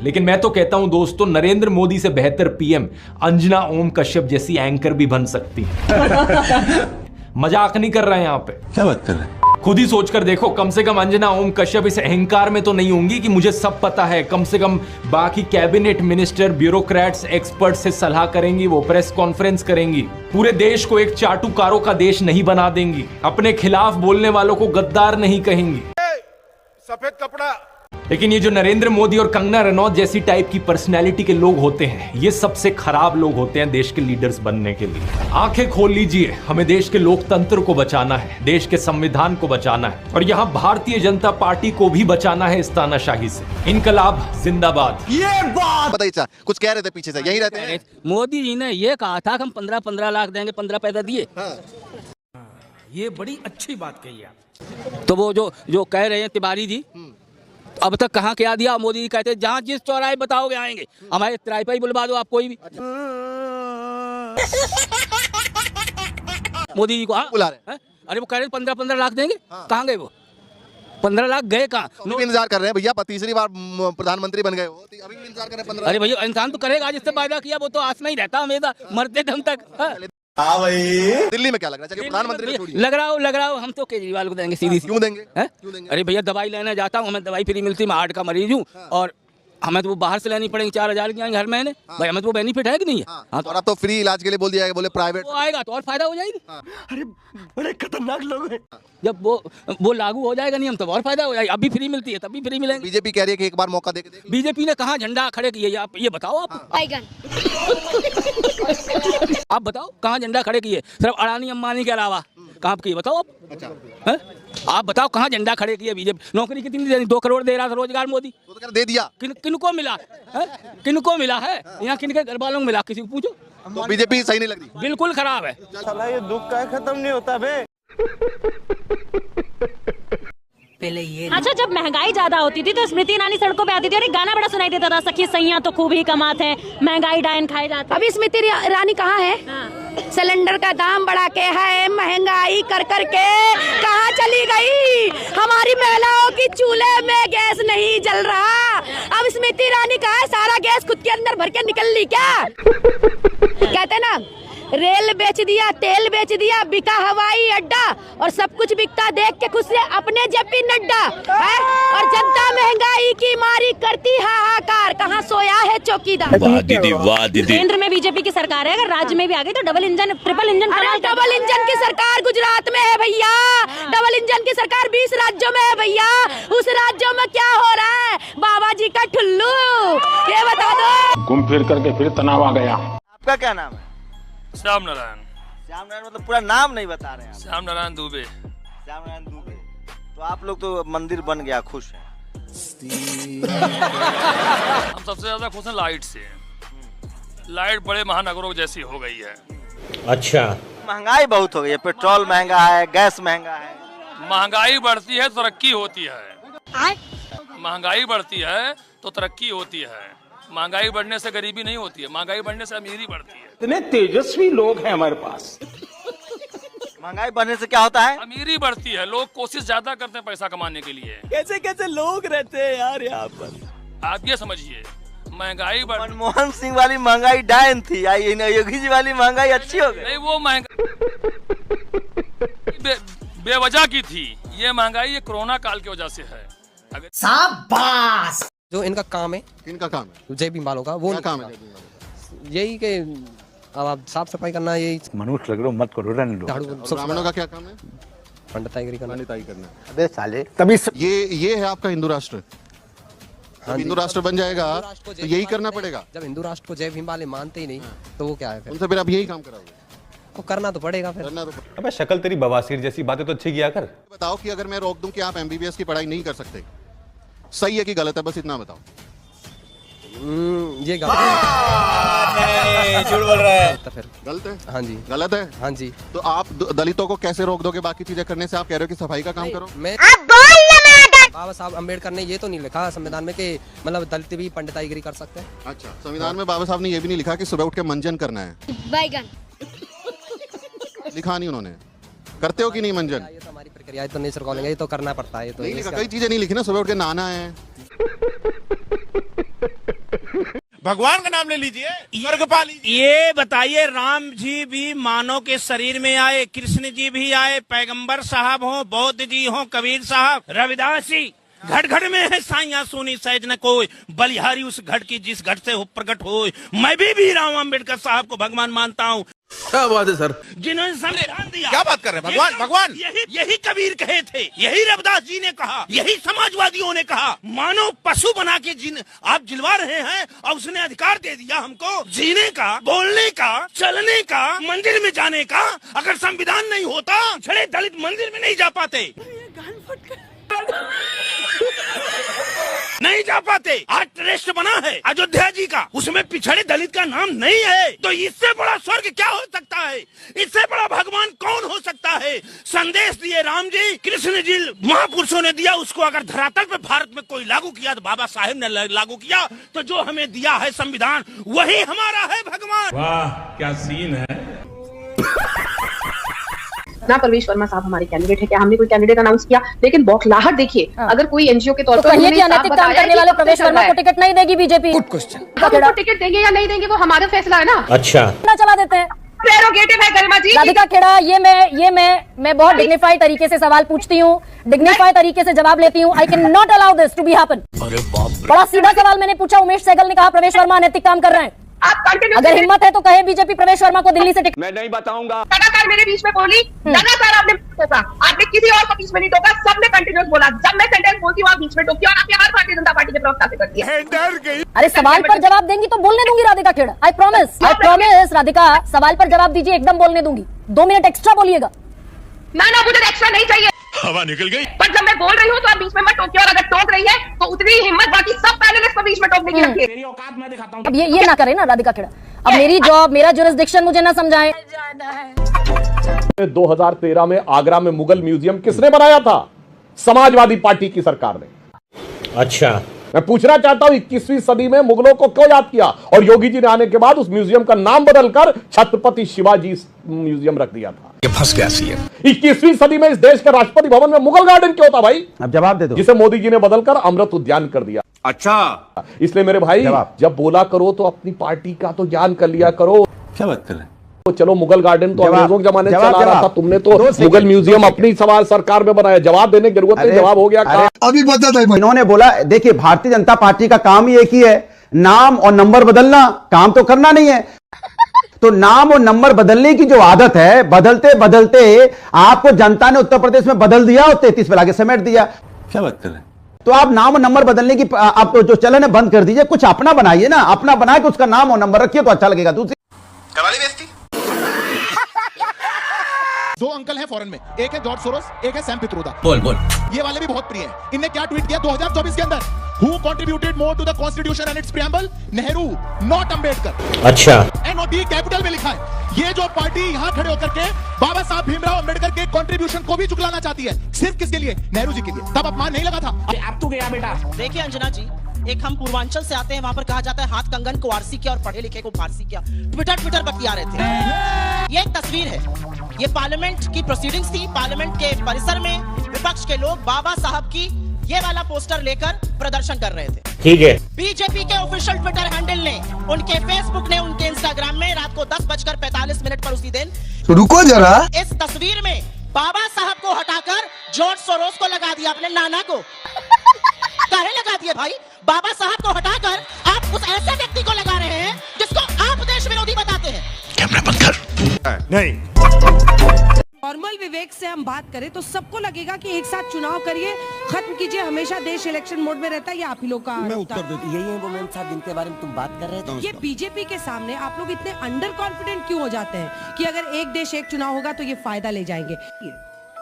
लेकिन मैं तो कहता हूं दोस्तों, नरेंद्र मोदी से बेहतर पीएम अंजना ओम कश्यप जैसी एंकर भी बन सकती है। मजाक नहीं कर रहे हैं यहां पे। क्या बात कर रहे हैं? खुद ही सोचकर देखो, कम से कम अंजना ओम कश्यप इस अहंकार में तो नहीं होंगी कि मुझे सब पता है। कम से कम बाकी कैबिनेट मिनिस्टर, ब्यूरोक्रेट्स, एक्सपर्ट से सलाह करेंगी, वो प्रेस कॉन्फ्रेंस करेंगी, पूरे देश को एक चाटुकारों का देश नहीं बना देंगी, अपने खिलाफ बोलने वालों को गद्दार नहीं कहेंगी। सफेद कपड़ा। लेकिन ये जो नरेंद्र मोदी और कंगना रनौत जैसी टाइप की पर्सनैलिटी के लोग होते हैं, ये सबसे खराब लोग होते हैं देश के लीडर्स बनने के लिए। आंखें खोल लीजिए, हमें देश के लोकतंत्र को बचाना है, देश के संविधान को बचाना है, और यहाँ भारतीय जनता पार्टी को भी बचाना है इस तानाशाही से। इनकलाब जिंदाबाद। ये बात बताइए, कुछ कह रहे थे पीछे से, यही रहते हैं। मोदी जी ने ये कहा था कि हम 15-15 लाख देंगे, 15 पैसा दिए। ये बड़ी अच्छी बात कही आप। तो वो जो कह रहे हैं तिवारी जी, अब तक कहाँ क्या दिया? मोदी जी कहते जहाँ जिस चौराहे बताओगे आएंगे, हमारे तिराहे पर ही बुलवा दो आप कोई भी। मोदी जी को बुला रहे हैं। अरे वो कह रहे 15-15 लाख देंगे, कहाँ गए वो? 15 लाख गए कहाँ? तो इंतजार कर रहे हैं भैया, तीसरी बार प्रधानमंत्री बन गए हो, अभी भी इंतजार कर रहे हैं 15। अरे भैया, इंसान तो करेगा जिससे वायदा किया, वो तो आस में ही रहता हमेशा, मरते दम तक। हाँ भाई, दिल्ली में क्या लग रहा है? चलिए प्रधानमंत्री लग रहा हो हम तो केजरीवाल को देंगे सीधी। क्यों देंगे? क्यों देंगे? अरे भैया, दवाई लेने जाता हूँ, हमें दवाई फ्री मिलती, मैं हार्ट का मरीज हूँ, और हमें तो वो बाहर से लेनी पड़ेगी, 4000 की आएंगे हर महीने। भाई हमें तो वो बेनिफिट है कि नहीं है? हाँ, और अब तो फ्री इलाज के लिए बोल दिया है, बोले प्राइवेट वो आएगा तो और फायदा हो जाएगी। अरे बड़े खतरनाक लोग हैं। जब वो लागू हो जाएगा नियम, तब और फायदा हो जाएगा। अभी फ्री मिलती है, तभी फ्री मिलेंगे। बीजेपी कह रही है कि एक बार मौका दे के देखें। बीजेपी ने कहाँ झंडा खड़े किए? आप ये बताओ। आप बताओ कहाँ झंडा खड़े किए? सिर्फ अडानी अंबानी के अलावा कहाँ किए बताओ आप? अच्छा, आप बताओ कहाँ झंडा खड़े किए बीजेपी? नौकरी कितनी देनी? 2 करोड़ दे रहा था रोजगार मोदी, तो दे दिया। किनको मिला है? किनको मिला है? यहाँ किनके घर वालों को मिला? किसी को पूछो। तो बीजेपी सही नहीं लग रही, बिल्कुल खराब है। साला ये दुख का खत्म नहीं होता बे। पहले ये अच्छा, जब महंगाई ज्यादा होती थी तो स्मृति ईरानी सड़कों पे आती थी और एक गाना बड़ा सुनाई देता था, सखी सैयां तो खूब ही कमाते हैं, महंगाई डायन खाए जाते। अभी स्मृति ईरानी कहाँ है? सिलेंडर का दाम बढ़ा के है, महंगाई कर कर के कहाँ चली गई? हमारी महिलाओं की चूल्हे में गैस नहीं जल रहा। अब स्मृति ईरानी कहाँ है? सारा गैस खुद के अंदर भर के निकल ली क्या? कहते ना, रेल बेच दिया, तेल बेच दिया, बिका हवाई अड्डा, और सब कुछ बिकता देख के खुश से अपने जेपी नड्डा है, और जनता महंगाई की मारी करती हाहाकार, कहाँ सोया है चौकीदार? वाह दीदी, वाह दीदी। केंद्र में बीजेपी की सरकार है, अगर राज्य में भी आ गई तो डबल इंजन, ट्रिपल इंजन। अरे डबल इंजन की सरकार गुजरात में है भैया, डबल इंजन की सरकार 20 राज्यों में है भैया। उस राज्यों में क्या हो रहा है? बाबा जी का ठुल्लू, ये बता दो। घूम फिर करके फिर तनाव आ गया। आपका क्या नाम है? श्याम नारायण। श्याम नारायण मतलब पूरा नाम नहीं बता रहे हैं आप। श्याम नारायण दुबे। श्याम नारायण दुबे। तो आप लोग तो मंदिर बन गया, खुश हैं। हम सबसे ज्यादा खुश हैं लाइट से। लाइट बड़े महानगरों जैसी हो गई है। अच्छा, महंगाई बहुत हो गई है, पेट्रोल महंगा है, गैस महंगा है। महंगाई बढ़ती है तो तरक्की होती है। महंगाई बढ़ती है तो तरक्की होती है। महंगाई बढ़ने से गरीबी नहीं होती है, महंगाई बढ़ने से अमीरी बढ़ती है। इतने तेजस्वी लोग हैं हमारे पास। महंगाई बढ़ने से क्या होता है? अमीरी बढ़ती है, लोग कोशिश ज्यादा करते हैं पैसा कमाने के लिए। कैसे कैसे लोग रहते हैं यार यहाँ पर। आप ये समझिए, महंगाई मनमोहन सिंह वाली महंगाई डायन थी, योगी जी वाली महंगाई अच्छी हो गई। नहीं, वो महंगाई बेवजह की थी। ये महंगाई ये कोरोना काल की वजह से है। शाबाश। जो इनका काम है, इनका काम है जय भीम वालों का, वो क्या काम है? यही कि अब आप साफ सफाई करना, यही मनुष्य लग रहे हो, मत करो, रहने दो। ब्राह्मणों का क्या काम है? पंडिताई करना। अबे साले, तभी ये है आपका हिंदू राष्ट्र। जब हिंदू राष्ट्र बन जाएगा तो यही करना पड़ेगा। जब हिंदू राष्ट्र को जय भीम वाले मानते ही नहीं तो वो क्या है फिर? उनसे फिर आप यही काम कराओगे? वो करना तो पड़ेगा फिर। अबे शक्ल तेरी बवासीर जैसी, बातें तो अच्छी किया कर। बताओ कि अगर मैं रोक दूं कि आप एमबीबीएस की पढ़ाई नहीं कर सकते, सही है कि गलत है? बस इतना बताओ। ये गलत है। झूठ बोल रहा है। तो फिर गलत है? हाँ जी। गलत है? हाँ जी। तो आप दलितों को कैसे रोक दोगे बाकी चीजें करने से? आप कह रहे हो कि सफाई का काम करो। मैं बाबा साहब अम्बेडकर ने ये तो नहीं लिखा संविधान में कि मतलब दलित भी पंडिताईगिरी कर सकते हैं। अच्छा, संविधान में बाबा साहब ने ये भी नहीं लिखा कि सुबह उठ के मंजन करना है? बैगन लिखा नहीं उन्होंने। करते हो कि नहीं मंजन? ये तो हमारी प्रक्रिया है, तो नेचर कॉलिंग है, ये तो करना पड़ता है। ये तो नहीं लिखा, कई चीजें नहीं लिखी ना। सुबह उठ के नहाना है, भगवान का नाम ले लीजिए, स्वर्ग पा लीजिए। ये बताइए, राम जी भी मानव के शरीर में आए, कृष्ण जी भी आए, पैगंबर साहब हो, बौद्ध जी हो, कबीर साहब, रविदास जी, घट घट में है साइया सोनी सहज न कोई, बलिहारी उस घट की जिस घट से हो प्रकट हो। मैं भी भीमराव अम्बेडकर साहब को भगवान मानता हूँ। क्या बात है सर, जिन्होंने संविधान दिया। क्या बात कर रहे हैं, भगवान भगवान। यही कबीर कहे थे, यही रविदास जी ने कहा, यही समाजवादियों ने कहा। मानो पशु बना के जिन आप जिलवा रहे हैं, और उसने अधिकार दे दिया हमको जीने का, बोलने का, चलने का, मंदिर में जाने का। अगर संविधान नहीं होता, छड़े दलित मंदिर में नहीं जा पाते, नहीं जा पाते। आज ट्रस्ट बना है अयोध्या जी का, उसमें पिछड़े दलित का नाम नहीं है। तो इससे बड़ा स्वर्ग क्या हो सकता है? इससे बड़ा भगवान कौन हो सकता है? संदेश दिए राम जी, कृष्ण जी, महापुरुषों ने दिया। उसको अगर धरातल पे भारत में कोई लागू किया तो बाबा साहेब ने लागू किया। तो जो हमें दिया है संविधान, वही हमारा है भगवान। वाह क्या सीन है। ना प्रवेश वर्मा साहब हमारे कैंडिडेट है, क्या हमने कोई कैंडिडेट अनाउंस किया? लेकिन बौखलाहट देखिए, अगर कोई एनजीओ के तौर पर अनैतिक काम करने वाले प्रवेश वर्मा को टिकट नहीं देगी बीजेपी। Good question. उनको टिकट देंगे या नहीं देंगे वो हमारा फैसला है ना। अच्छा, चला देते हैं। प्रेरोगेटिव है गरिमा जी। राधिका खेड़ा, ये मैं बहुत डिग्निफाइड तरीके से सवाल पूछती हूँ, डिग्निफाइड तरीके से जवाब लेती हूँ। I can not allow this to be happen. बड़ा सीधा सवाल मैंने पूछा। उमेश सहगल ने कहा प्रवेश वर्मा अनैतिक काम कर रहे हैं। अगर हिम्मत है तो कहे बीजेपी प्रवेश वर्मा को दिल्ली से टिकट। मैं नहीं बताऊंगा। लगातार मेरे बीच में बोली, लगातार आपने टोका, आपने किसी और को बीच में नहीं टोका, सबने कंटिन्यूस बोला। जब मैं सेंटेंस बोलती हूँ आप बीच में टोकती और आपने हर भारतीय जनता पार्टी के प्रवक्ता से करती है। डर गई। अरे सवाल पर जवाब देंगी तो बोलने दूंगी राधिका खेड़ा। आई प्रॉमिस राधिका, सवाल पर जवाब दीजिए, एकदम बोलने दूंगी। 2 मिनट एक्स्ट्रा बोलिएगा। ना मुझे एक्स्ट्रा नहीं चाहिए। हवा निकल गई। पर जब मैं बोल रही हूँ तो आप बीच में मत टोकिए, और अगर टोक रही है तो उतनी हिम्मत बाकी सब पैनलिस्ट को बीच में टोकने की रखिए। मेरी औकात मैं दिखाता हूँ। अब ये ना करे ना राधिका खेड़ा। अब मेरी जॉब, मेरा जुरिस्डिक्शन मुझे ना समझाएं। 2013 में आगरा में मुगल म्यूजियम किसने बनाया था? समाजवादी पार्टी की सरकार ने। अच्छा, मैं पूछना चाहता हूं 21वीं सदी में मुगलों को क्यों याद किया और योगी जी ने आने के बाद उस म्यूजियम का नाम बदलकर छत्रपति शिवाजी म्यूजियम रख दिया था? ये फंस गया सीएम। 21वीं सदी में इस देश के राष्ट्रपति भवन में मुगल गार्डन क्यों था भाई? अब जवाब दे दो। जिसे मोदी जी ने बदलकर अमृत उद्यान कर दिया। अच्छा, इसलिए मेरे भाई जब बोला करो तो अपनी पार्टी का तो ज्ञान कर लिया करो। क्या बात कर रहे हैं? तो चलो मुगल गार्डन तो अंग्रेजों के जमाने चला रहा था, तुमने तो मुगल म्यूजियम अपनी समाज सरकार में बनाया। जवाब देने की जरूरत नहीं, जवाब हो गया। अभी बता था इन्होंने बोला, देखिए भारतीय जनता पार्टी का काम ही एक ही है, नाम और नंबर बदलना, काम तो करना नहीं है। तो नाम और नंबर बदलने की जो आदत है, बदलते बदलते आपको जनता ने उत्तर प्रदेश में बदल दिया और 33 पे लाके समेट दिया। क्या बात कर रहे हैं? तो आप नाम और नंबर बदलने की आप जो चलन है बंद कर दीजिए, कुछ अपना बनाइए ना, अपना बना के उसका नाम और नंबर रखिए तो अच्छा लगेगा। दूसरी करा ली बेइज्जती। 2 अंकल हैं फॉरेन में, एक है जॉर्ज सोरोस, एक है सैम पित्रोदा। बोल ये वाले भी बहुत प्रिय हैं। इनने क्या ट्वीट किया 2024 के अंदर? Who contributed more to the Constitution and its preamble? Nehru, not Ambedkar. अच्छा, NOT कैपिटल में लिखा है। ये जो पार्टी यहाँ खड़े होकर के बाबा साहब भीमराव अंबेडकर के कंट्रीब्यूशन को भी चुगलाना चाहती है, सिर्फ किसके लिए? नेहरू जी के लिए। तब अपमान नहीं लगा था? अब तू गया बेटा। देखिए अंजना जी, एक हम पूर्वांचल से आते हैं, वहाँ पर कहा जाता है हाथ कंगन को आरसी किया और पढ़े लिखे को फारसी किया। ट्विटर बतिया रहे थे। ये एक तस्वीर है, ये पार्लियामेंट की प्रोसीडिंग्स थी। पार्लियामेंट के परिसर में विपक्ष के लोग बाबा साहब की ये वाला पोस्टर लेकर प्रदर्शन कर रहे थे। ठीक है। बीजेपी के ऑफिशियल ट्विटर हैंडल ने, उनके फेसबुक ने, उनके इंस्टाग्राम में रात को 10:45 पर उसी दिन, रुको जरा, इस तस्वीर में बाबा साहब को हटाकर जॉर्ज सोरोस को लगा दिया, अपने नाना को। काहे लगा दिए भाई? बाबा साहब को हटाकर आप उस ऐसे व्यक्ति को लगा रहे हैं जिसको आप देश विरोधी बताते हैं। कैमरा बंद कर। नहीं, नॉर्मल विवेक से हम बात करें तो सबको लगेगा कि एक साथ चुनाव करिए, खत्म कीजिए, हमेशा देश इलेक्शन मोड में रहता है। ये आप ही लोग का मैं उत्तर देती यही है वो मैम साहब जिनके बारे में तुम बात कर रहे थे। ये बीजेपी के सामने आप लोग इतने अंडर कॉन्फिडेंट क्यों हो जाते हैं कि अगर एक देश एक चुनाव होगा तो ये फायदा ले जाएंगे?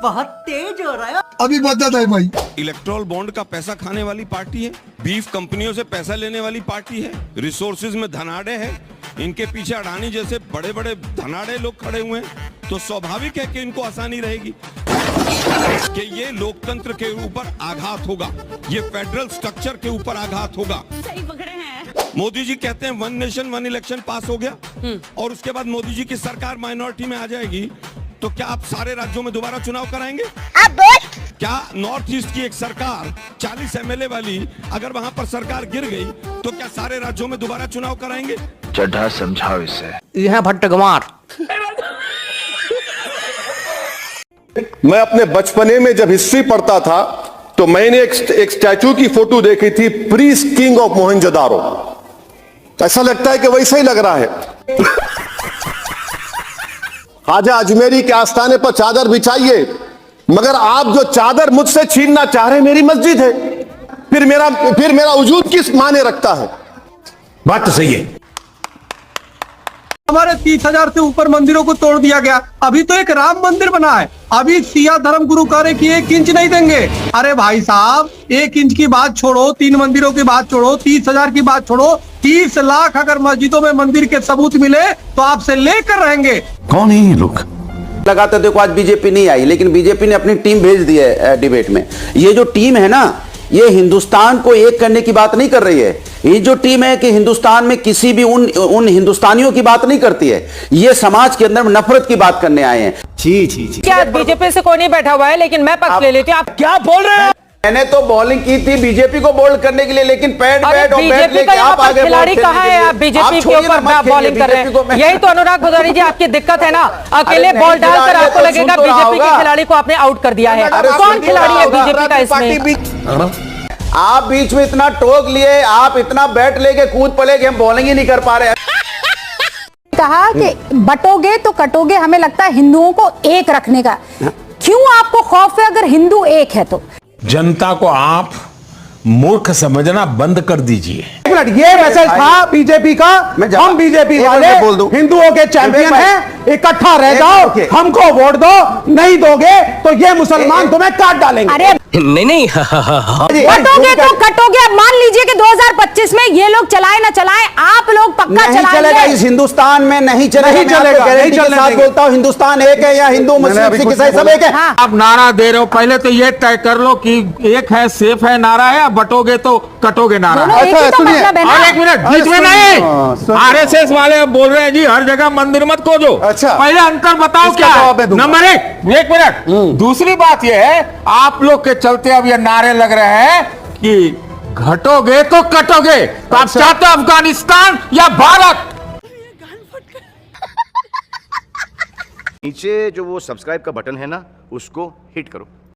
बहुत तेज हो रहा है। अभी बता था भाई। इलेक्ट्रॉल बॉन्ड का पैसा खाने वाली पार्टी है, बीफ कंपनियों से पैसा लेने वाली पार्टी है, रिसोर्सेज में धनाढ़े है, इनके पीछे अडानी जैसे बड़े बड़े धनाढ़े लोग खड़े हुए हैं, तो स्वाभाविक है कि इनको आसानी रहेगी कि ये लोकतंत्र के ऊपर आघात होगा, ये फेडरल स्ट्रक्चर के ऊपर आघात होगा। सही पकड़े हैं। मोदी जी कहते हैं 1 नेशन 1 इलेक्शन पास हो गया और उसके बाद मोदी जी की सरकार माइनॉरिटी में आ जाएगी, तो क्या आप सारे राज्यों में दोबारा चुनाव कराएंगे? क्या नॉर्थ ईस्ट की एक सरकार 40 एमएलए वाली, अगर वहां पर सरकार गिर गई तो क्या सारे राज्यों में दोबारा चुनाव कराएंगे? चड्ढा समझाओ इसे। यह भट्टगमार। मैं अपने बचपने में जब हिस्ट्री पढ़ता था तो मैंने एक स्टैचू की फोटो देखी थी, प्रीस्ट किंग ऑफ मोहनजोदारो। ऐसा लगता है कि वैसा ही लग रहा है। ख्वाजा अजमेरी के आस्थाने पर चादर बिछाइए, मगर आप जो चादर मुझसे छीनना चाह रहे हैं मेरी मस्जिद है, फिर मेरा वजूद किस माने रखता है? बात तो सही है। हमारे 30,000 से ऊपर मंदिरों को तोड़ दिया गया। अभी तो एक राम मंदिर बना है, अभी सिया धर्म गुरु कार्य की 1 इंच नहीं देंगे। अरे भाई साहब, 1 इंच की बात छोड़ो, 3 मंदिरों की बात छोड़ो, 30,000 की बात छोड़ो, 30 लाख अगर मस्जिदों में मंदिर के सबूत मिले तो आपसे लेकर रहेंगे। कौन है ये लोग? लगाते देखो आज बीजेपी नहीं आई, लेकिन बीजेपी ने अपनी टीम भेज दी है डिबेट में। ये जो टीम है ना, ये हिंदुस्तान को एक करने की बात नहीं कर रही है। ये जो टीम है कि हिंदुस्तान में किसी भी उन हिंदुस्तानियों की बात नहीं करती है, ये समाज के अंदर नफरत की बात करने आए हैं। छी। क्या बीजेपी से कोई नहीं बैठा हुआ है, लेकिन मैं पक्ष ले लेती हूँ। आप क्या बोल रहे हैं? मैंने तो बॉलिंग की थी बीजेपी को बोल्ड करने के लिए, लेकिन बैट लेके आप आगे खिलाड़ी कहाँ है? आप बीजेपी के ऊपर बॉलिंग कर रहे हैं। यही तो अनुराग भदौरी जी आपकी दिक्कत है ना, अकेले बॉल डालकर आपको लगेगा बीजेपी के खिलाड़ी को आपने आउट कर दिया है। कौन खिलाड़ी है बीजेपी का इसमें? आप बीच में इतना टोक लिए, आप इतना बैट लेके कूद पड़े कि हम बॉलिंग ही नहीं कर पा रहे। कहा कि बटोगे तो कटोगे, हमें लगता है हिंदुओं को एक रखने का। क्यों आपको खौफ है अगर हिंदू एक है तो? जनता को आप मूर्ख समझना बंद कर दीजिए। एक मिनट, ये मैसेज था बीजेपी का। हम बीजेपी वाले हिंदुओं के चैंपियन हैं, इकट्ठा रह जाओ, हमको वोट दो, नहीं दोगे तो ये मुसलमान तुम्हें काट डालेंगे। अरे नहीं बटोगे तो कटोगे। अब मान लीजिए कि 2025 में ये लोग चलाए ना चलाए, आप लोग पक्का चलेगा इस हिंदुस्तान में, नहीं चलेगा। बोलता हूँ हिंदुस्तान एक है या हिंदू मुस्लिम सिख ईसाई सब एक है। आप नारा दे रहे हो, पहले तो ये तय कर लो कि एक है सेफ है नारा है, या बटोगे तो कटोगे नारा। एक मिनट, बीच में नहीं। आरएसएस वाले बोल रहे हैं जी हर जगह मंदिर मत खोजो। अच्छा, पहले अंतर बताओ क्या है? Number 1 minute. दूसरी बात यह है, आप लोग के चलते अब ये नारे लग रहे हैं कि घटोगे तो कटोगे। तो आप चाहते हो अफगानिस्तान या भारत? नीचे जो वो सब्सक्राइब का बटन है ना, उसको हिट करो।